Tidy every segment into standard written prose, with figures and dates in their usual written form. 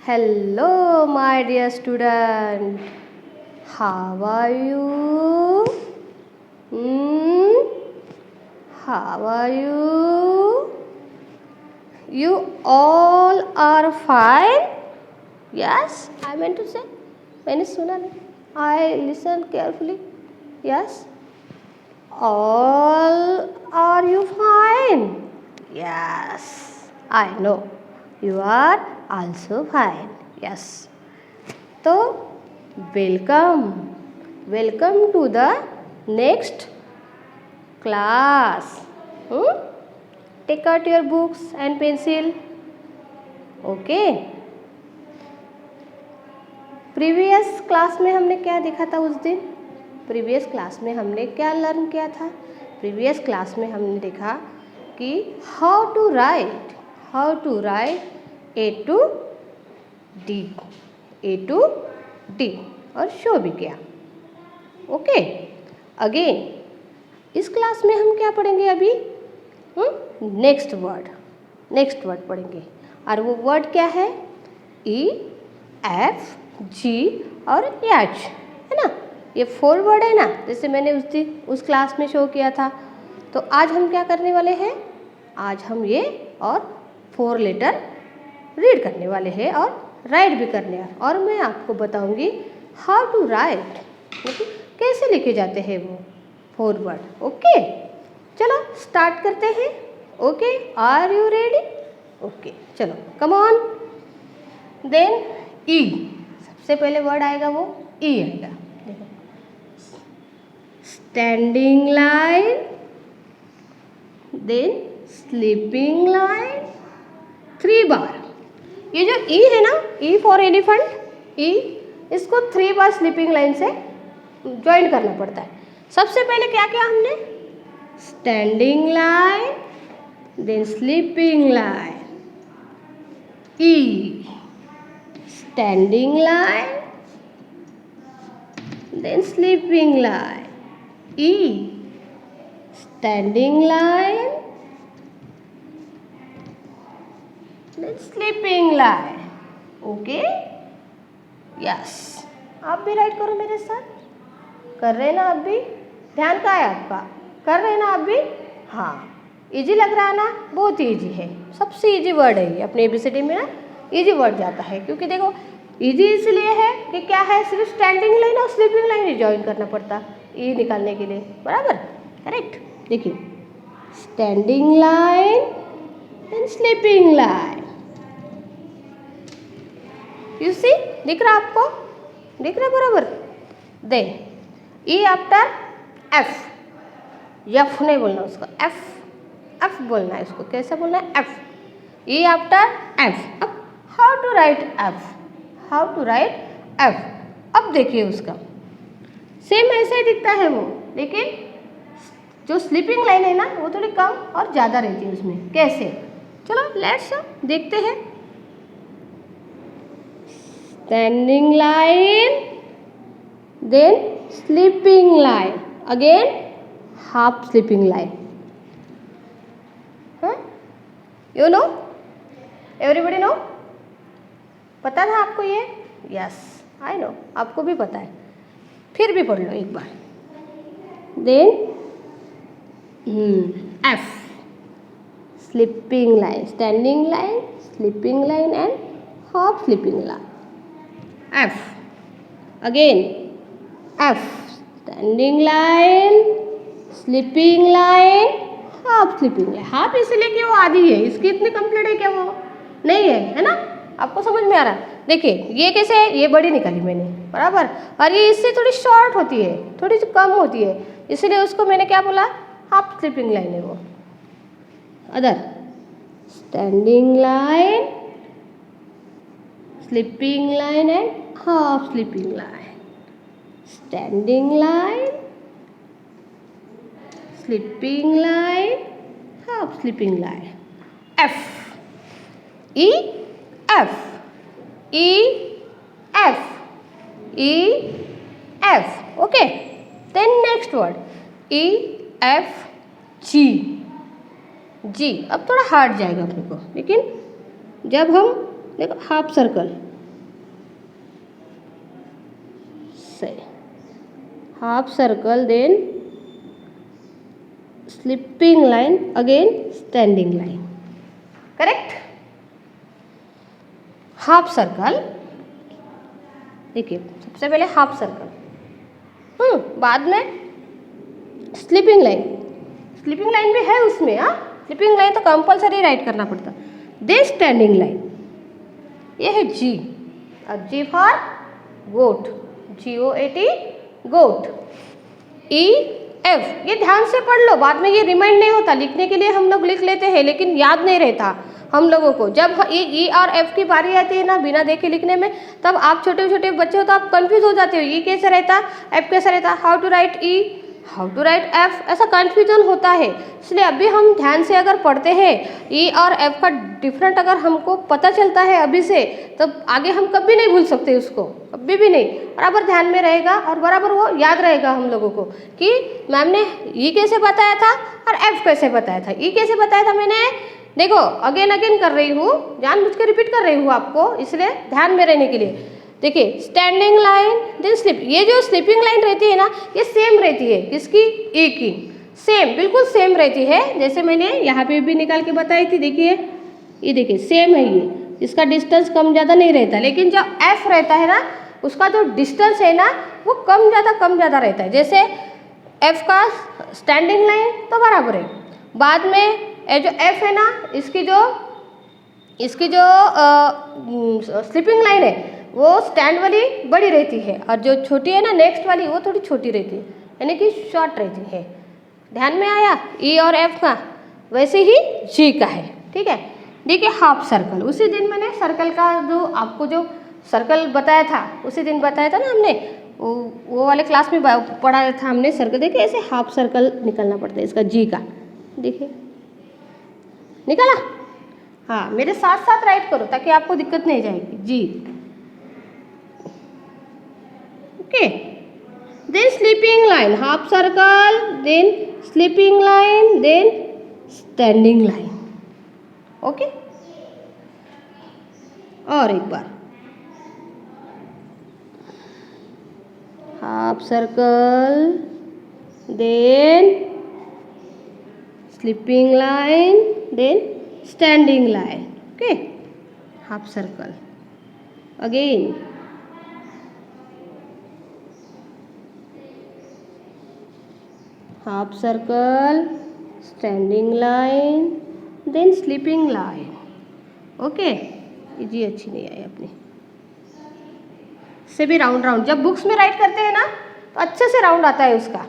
Hello, my dear student. How are you? How are you? You all are fine? Yes, I meant to say. मैंने सुना नहीं. I listen carefully. Yes. All are you fine? Yes, I know. You are also fine. Yes. So, welcome to the next class. Take out your books and pencil. Okay. Previous class में हमने क्या देखा था उस दिन? Previous class में हमने क्या लर्न किया था? प्रीवियस क्लास में हमने देखा कि how to write A to D और शो भी किया. ओके. अगेन इस क्लास में हम क्या पढ़ेंगे अभी? नेक्स्ट वर्ड पढ़ेंगे. और वो वर्ड क्या है? ई, एफ, जी और एच, है ना. ये 4 वर्ड है ना, जैसे मैंने उस क्लास में शो किया था. तो आज हम क्या करने वाले हैं? आज हम ये और 4 लेटर रीड करने वाले हैं और राइट भी करने हैं. और मैं आपको बताऊंगी हाउ टू राइट, कैसे लिखे जाते हैं वो 4 वर्ड. ओके, चलो स्टार्ट करते हैं. Okay, are you ready? Okay, चलो कम ऑन. देन ई, सबसे पहले वर्ड आएगा वो ई आएगा. देखो, standing line, then sleeping line, 3 बार. ये जो ई है ना, ई फॉर एलिफेंट, ई, इसको 3 बार स्लीपिंग लाइन से ज्वाइन करना पड़ता है. सबसे पहले क्या किया हमने? Standing line, then sleeping line, E, standing line, then sleeping line, E, standing line, then sleeping line. Okay? Yes. आप भी राइट करो मेरे साथ. कर रहे हैं ना आप भी? ध्यान का है आपका? कर रहे हैं ना आप भी? हाँ. इजी लग रहा है ना? बहुत ईजी है. सबसे ईजी वर्ड है ये. अपने ABCD में ना इजी वर्ड जाता है, क्योंकि देखो इजी इसलिए है कि क्या है, सिर्फ स्टैंडिंग लाइन और स्लीपिंग लाइन ही ज्वाइन करना पड़ता ई निकालने के लिए. बराबर, करेक्ट. देखिए, standing line and sleeping line. You see, दिख रहा आपको? दिख रहा बराबर. Then E after F. F नहीं बोलना उसको, एफ बोलना है उसको. कैसा बोलना है? एफ. ई आफ्टर एफ. अब हाउ टू राइट एफ. अब देखिए उसका सेम ऐसे ही दिखता है वो, लेकिन जो स्लीपिंग लाइन है ना वो थोड़ी कम और ज़्यादा रहती है उसमें. कैसे? चलो लेट्स देखते हैं. Standing line, then sleeping line, again half sleeping line. You know, everybody know? पता था आपको ये? यस, आई नो, आपको भी पता है. फिर भी पढ़ लो एक बार. Then F, sleeping line, standing line, sleeping line and half sleeping line. F, again F, standing line, sleeping line, half sleeping line. Half इसलिए कि वो आधी है, इसकी इतनी कंप्लीट है क्या? वो नहीं है ना. आपको समझ में आ रहा है? देखिए ये कैसे है, ये बड़ी निकाली मैंने, बराबर. और ये इससे थोड़ी शॉर्ट होती है, थोड़ी सी कम होती है, इसलिए उसको मैंने क्या बोला? हाफ स्लीपिंग लाइन है वो. Other standing line, sleeping line and half sleeping line. Standing line, sleeping line, half sleeping line. F, E, F, E, F, E, F. Okay. Then next word E, F, G. G अब थोड़ा hard जाएगा अपने को, लेकिन जब हम देखो half circle, half circle, then slipping line, again standing line. Correct? Half circle, देखिए सबसे पहले हाफ सर्कल, बाद में स्लीपिंग लाइन, स्लीपिंग लाइन भी है उसमें, हाँ स्लीपिंग लाइन तो कंपलसरी राइट करना पड़ता, देन स्टैंडिंग लाइन, ये है जी, और G for goat, GOAT goat, EF, ये ध्यान से पढ़ लो, बाद में ये रिमाइंड नहीं होता, लिखने के लिए हम लोग लिख लेते हैं लेकिन याद नहीं रहता हम लोगों को। जब E और F की बारी आती है ना बिना देखे लिखने में, तब आप छोटे छोटे बच्चे हो तो आप कंफ्यूज हो जाते हो, E कैसे रहता, F कैसे रहता, how to write E, how to write F, ऐसा कन्फ्यूजन होता है। इसलिए अभी हम ध्यान से अगर पढ़ते हैं E और F का डिफरेंट अगर हमको पता चलता है अभी से, तब आगे हम कभी नहीं भूल सकते उसको, कभी भी नहीं, बराबर ध्यान में रहेगा और बराबर वो याद रहेगा हम लोगों को कि मैम ने E कैसे बताया था और F कैसे बताया था। E कैसे बताया था मैंने, देखो अगेन अगेन कर रही हूँ, जानबूझ के रिपीट कर रही हूँ आपको, इसलिए ध्यान में रहने के लिए। देखिए स्टैंडिंग लाइन, देन स्लिप, ये जो स्लीपिंग लाइन रहती है ना, ये सेम रहती है किसकी, E की, सेम बिल्कुल सेम रहती है, जैसे मैंने यहाँ पे भी निकाल के बताई थी। देखिए ये देखिए सेम है ये, इसका डिस्टेंस कम ज़्यादा नहीं रहता, लेकिन जो F रहता है ना उसका जो डिस्टेंस है ना वो कम ज़्यादा रहता है। जैसे F का स्टैंडिंग लाइन तो बराबर है, बाद में ये जो F है ना इसकी जो स्लीपिंग लाइन है वो स्टैंड वाली बड़ी रहती है, और जो छोटी है ना नेक्स्ट वाली वो थोड़ी छोटी रहती है, यानी कि शॉर्ट रहती है। ध्यान में आया E और F का, वैसे ही G का है, ठीक है। देखिए हाफ सर्कल, उसी दिन मैंने सर्कल का जो आपको जो सर्कल बताया था, उसी दिन बताया था ना हमने, वो वाले क्लास में पढ़ाया था हमने सर्कल। देखिए ऐसे हाफ सर्कल निकलना पड़ता है इसका G का, देखिए निकाला, हाँ मेरे साथ साथ राइट करो ताकि आपको दिक्कत नहीं जाएगी। G, okay, then sleeping line, half circle, then sleeping line, then standing line, okay. और एक बार half circle, then sleeping line, then standing line, okay. Half circle, again half circle, standing line, then sleeping line, okay. G अच्छी नहीं आई अपनी से भी round, जब books में राइट करते हैं ना तो अच्छे से राउंड आता है उसका,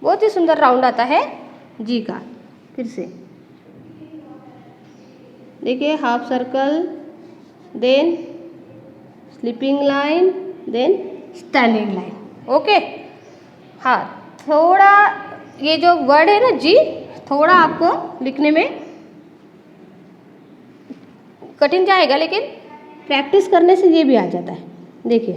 बहुत ही सुंदर राउंड आता है जी का। फिर से देखिए half circle, then sleeping line, then standing line, okay. हाँ थोड़ा ये जो वर्ड है ना जी, थोड़ा आपको लिखने में कठिन जाएगा, लेकिन प्रैक्टिस करने से ये भी आ जाता है। देखिए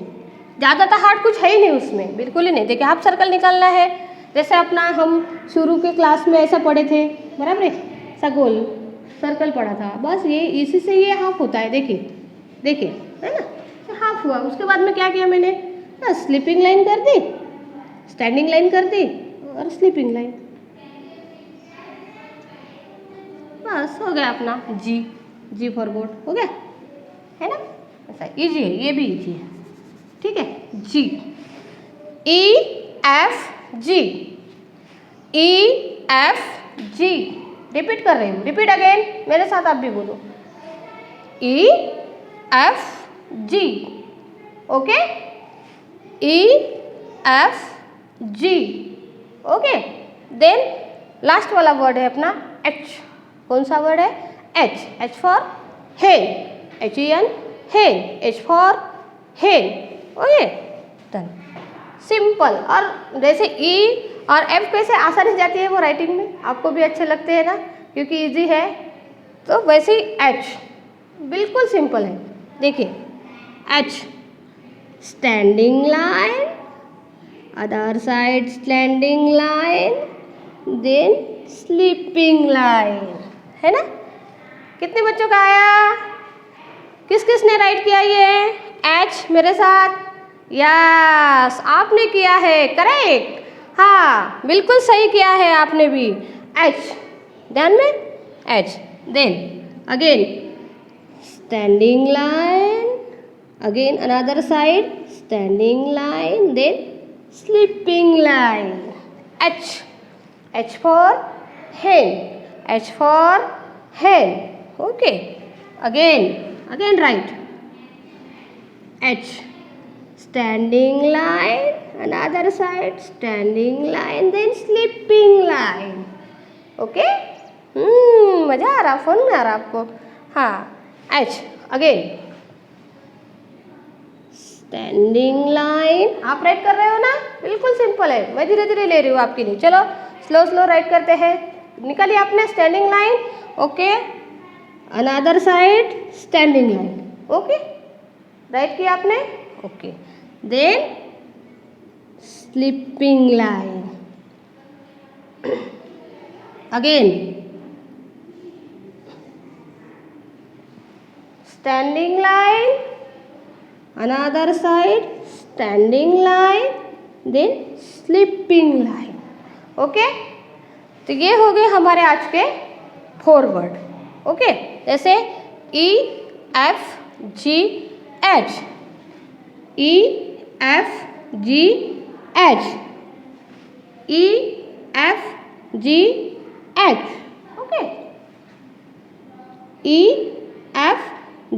ज़्यादातर हार्ड कुछ है ही नहीं उसमें, बिल्कुल ही नहीं। देखिए हाफ सर्कल निकालना है, जैसे अपना हम शुरू के क्लास में ऐसा पढ़े थे, बराबर है, ऐसा गोल सर्कल पढ़ा था, बस ये इसी से ये हाफ होता है। देखिए है ना, हाफ हुआ। उसके बाद में क्या किया मैंने, स्लीपिंग लाइन कर दी, स्टैंडिंग लाइन कर दी और स्लीपिंग लाइन, बस हो गया अपना जी फॉर गोट, हो गया, है ना। ऐसा इजी है, ये भी इजी है, ठीक है। जी, EF G, EF G, repeat कर रही हूँ, रिपीट अगेन, मेरे साथ आप भी बोलो, EF G, okay, EF G, okay. Then last वाला वर्ड है अपना H, कौन सा वर्ड है, H for hen, HEN, hen, H for hen, okay done, simple. और जैसे E और F कैसे आसानी जाती है वो राइटिंग में, आपको भी अच्छे लगते हैं ना क्योंकि इजी है, तो वैसे ही H बिल्कुल सिंपल है। देखिए H, standing line, other side standing line, then sleeping line, है ना। कितने बच्चों का आया, किस किस ने राइट किया ये H मेरे साथ, यस, आपने किया है, करेक्ट। हाँ, बिल्कुल सही किया है आपने भी। एच, ध्यान में, H. Then again standing line, again another side standing line, then sleeping line. H, H for hen, H for hen. Okay. Again write H. Standing line, another side standing line, then sleeping line. Okay. मजा आ रहा, phone में आ रहा आपको? हाँ, H. Again. Standing line, आप right कर रहे हो ना? बिल्कुल सिंपल है, मैं धीरे धीरे ले रही हूँ आपके लिए। चलो स्लो स्लो राइट करते हैं। निकालिए आपने standing line, okay, another side standing line, okay, write किया आपने, okay, then sleeping line, again standing line, another side standing line, then sleeping line, okay. तो ये हो गए हमारे आज के 4 वर्ड, ओके। जैसे E F G H, E F G H, E F G H, okay, E F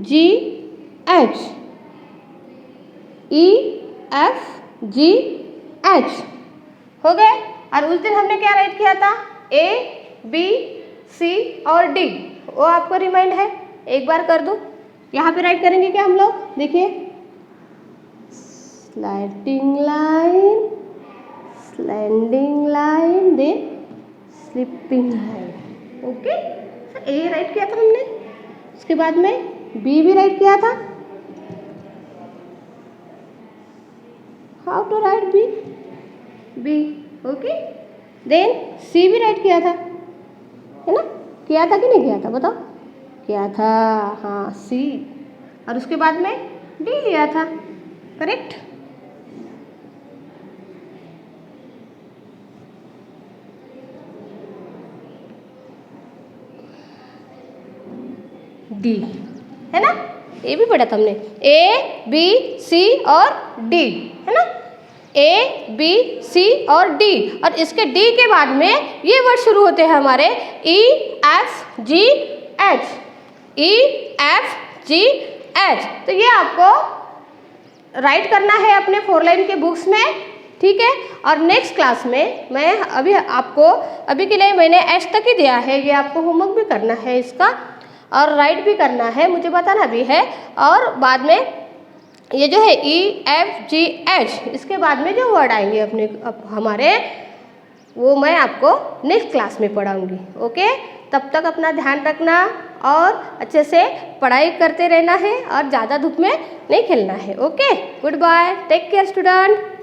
G H, E F G H, हो गए। और उस दिन हमने क्या राइट किया था? A, B, C और D, वो आपको रिमाइंड है? एक बार कर दूं। यहाँ पे राइट करेंगे क्या हम लोग? देखिए, sliding line, standing line, then sleeping line, okay. A write किया था हमने, उसके बाद में B भी राइट किया था। How to write B? B, okay. Then C भी राइट किया था, है ना? किया था कि नहीं किया था, बताओ? किया था, हाँ, C। और उसके बाद में D लिया था, करेक्ट। D, है ना? ये भी पढ़ा था हमने, A, B, C और D, है ना? A, B, C और D, और इसके D के बाद में ये वर्ड शुरू होते हैं हमारे E, F, G, H, E, F, G, H। तो ये आपको राइट करना है अपने 4 लाइन के बुक्स में, ठीक है। और नेक्स्ट क्लास में मैं अभी के लिए मैंने H तक ही दिया है, ये आपको होमवर्क भी करना है इसका, और राइट भी करना है, मुझे बताना भी है। और बाद में ये जो है E, F, G, H, इसके बाद में जो वर्ड आएंगे हमारे, वो मैं आपको नेक्स्ट क्लास में पढ़ाऊंगी, ओके। तब तक अपना ध्यान रखना और अच्छे से पढ़ाई करते रहना है, और ज़्यादा धूप में नहीं खेलना है, okay. Good bye, take care student.